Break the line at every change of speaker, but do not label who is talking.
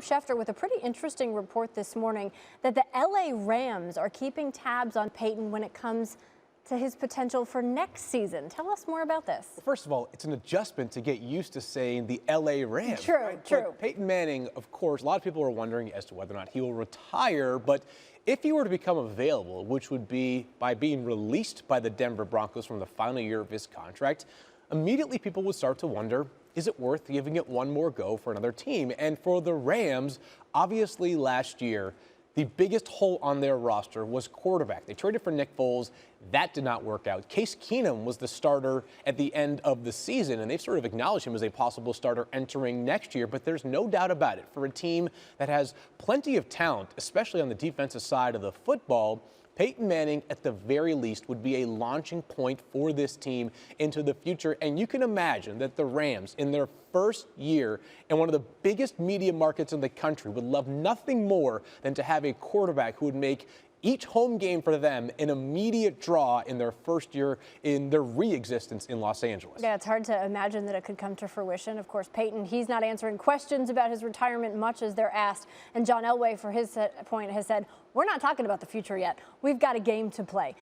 Schefter with a pretty interesting report this morning that the LA Rams are keeping tabs on Peyton when it comes to his potential for next season. Tell us more about this.
Well, first of all, it's an adjustment to get used to saying the LA Rams.
True,
right?
true.
But Peyton Manning, of course, a lot of people are wondering as to whether or not he will retire, but if he were to become available, which would be by being released by the Denver Broncos from the final year of his contract, immediately people would start to wonder, is it worth giving it one more go for another team? And for the Rams, obviously last year, the biggest hole on their roster was quarterback. They traded for Nick Foles. That did not work out. Case Keenum was the starter at the end of the season, and they've sort of acknowledged him as a possible starter entering next year. But there's no doubt about it. For a team that has plenty of talent, especially on the defensive side of the football, Peyton Manning, at the very least, would be a launching point for this team into the future. And you can imagine that the Rams, in their first year in one of the biggest media markets in the country, would love nothing more than to have a quarterback who would make each home game for them an immediate draw in their first year in their re-existence in Los Angeles.
Yeah, it's hard to imagine that it could come to fruition. Of course, Peyton, he's not answering questions about his retirement much as they're asked. And John Elway, for his point, has said, we're not talking about the future yet. We've got a game to play.